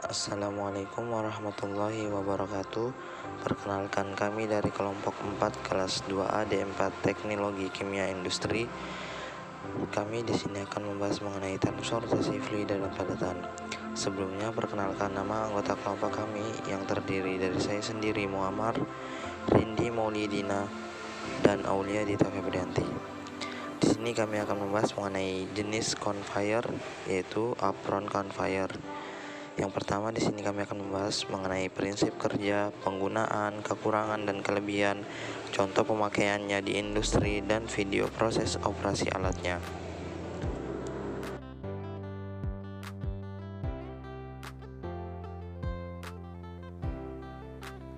Assalamualaikum warahmatullahi wabarakatuh. Perkenalkan, kami dari kelompok 4 kelas 2A D4 Teknologi Kimia Industri. Kami di sini akan membahas mengenai transportasi fluida dan padatan. Sebelumnya, perkenalkan nama anggota kelompok kami yang terdiri dari saya sendiri, Muammar, Rindi Maulidina, dan Aulia Dita Febrianti. Di sini kami akan membahas mengenai jenis conveyor, yaitu apron conveyor. Yang pertama, di sini kami akan membahas mengenai prinsip kerja, penggunaan, kekurangan dan kelebihan, contoh pemakaiannya di industri, dan video proses operasi alatnya.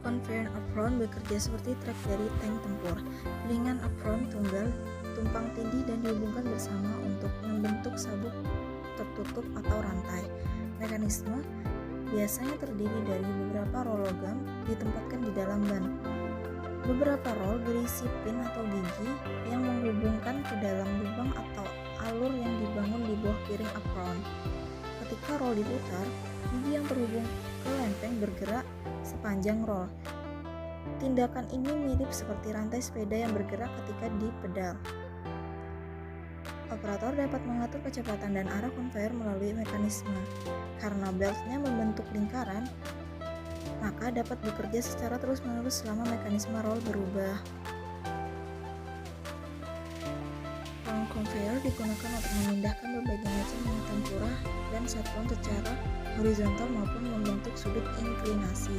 Conveyor apron bekerja seperti trek dari tank tempur. Piringan apron tunggal tumpang tindih dan dihubungkan bersama untuk membentuk sabuk tertutup atau rantai. Mekanisme biasanya terdiri dari beberapa rol logam ditempatkan di dalam ban. Beberapa rol berisi pin atau gigi yang menghubungkan ke dalam lubang atau alur yang dibangun di bawah piring apron. Ketika rol diputar, gigi yang terhubung ke lempeng bergerak sepanjang rol. Tindakan ini mirip seperti rantai sepeda yang bergerak ketika di pedal. Operator dapat mengatur kecepatan dan arah conveyor melalui mekanisme. Karena beltnya membentuk lingkaran, maka dapat bekerja secara terus-menerus selama mekanisme roll berubah. Roll conveyor digunakan untuk memindahkan berbagai macam minyak tempurah dan satuan secara horizontal maupun membentuk sudut inklinasi.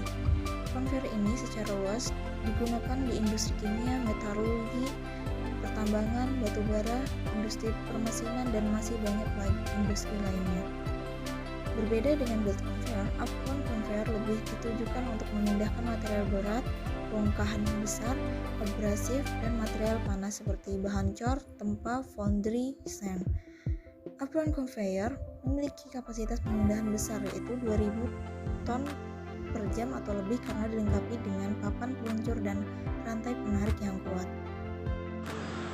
Conveyor ini secara luas digunakan di industri kimia, metalurgi, pertambangan, batubara, industri permesinan, dan masih banyak lagi industri lainnya. Berbeda dengan belt conveyor, apron conveyor lebih ditujukan untuk memindahkan material berat, bongkahan besar, abrasif, dan material panas seperti bahan cor, tempa, foundry, sand. Apron conveyor memiliki kapasitas pemindahan besar, yaitu 2000 ton per jam atau lebih karena dilengkapi dengan papan peluncur dan rantai penarik yang kuat.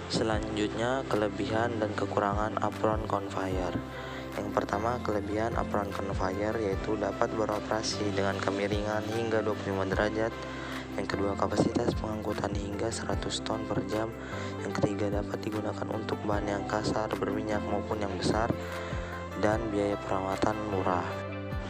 Selanjutnya, kelebihan dan kekurangan apron conveyor. Yang pertama, kelebihan apron conveyor yaitu dapat beroperasi dengan kemiringan hingga 25 derajat. Yang kedua, kapasitas pengangkutan hingga 100 ton per jam. Yang ketiga, dapat digunakan untuk bahan yang kasar, berminyak maupun yang besar, dan biaya perawatan murah.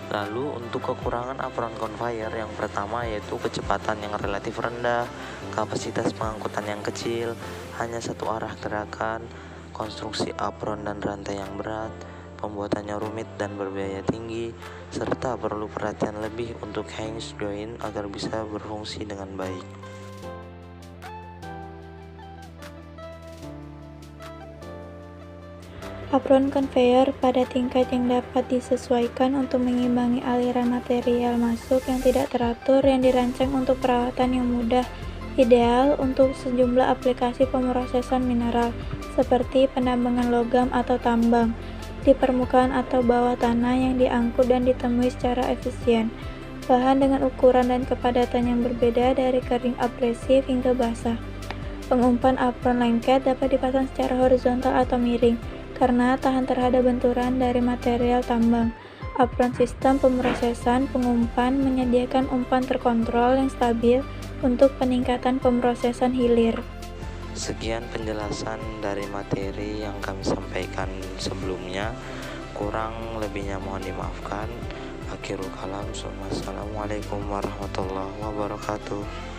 Lalu untuk kekurangan apron conveyor, yang pertama yaitu kecepatan yang relatif rendah, kapasitas pengangkutan yang kecil, hanya satu arah gerakan, konstruksi apron dan rantai yang berat, pembuatannya rumit dan berbiaya tinggi, serta perlu perhatian lebih untuk hinge joint agar bisa berfungsi dengan baik. Apron conveyor pada tingkat yang dapat disesuaikan untuk mengimbangi aliran material masuk yang tidak teratur yang dirancang untuk perawatan yang mudah, ideal untuk sejumlah aplikasi pemrosesan mineral seperti penambangan logam atau tambang di permukaan atau bawah tanah yang diangkut dan ditemui secara efisien. Bahan dengan ukuran dan kepadatan yang berbeda dari kering abrasif hingga basah. Pengumpan apron lengket dapat dipasang secara horizontal atau miring karena tahan terhadap benturan dari material tambang. Apron sistem pemrosesan pengumpan menyediakan umpan terkontrol yang stabil untuk peningkatan pemrosesan hilir. Sekian penjelasan dari materi yang kami sampaikan sebelumnya. Kurang lebihnya mohon dimaafkan. Akhirul kalam. Assalamualaikum warahmatullahi wabarakatuh.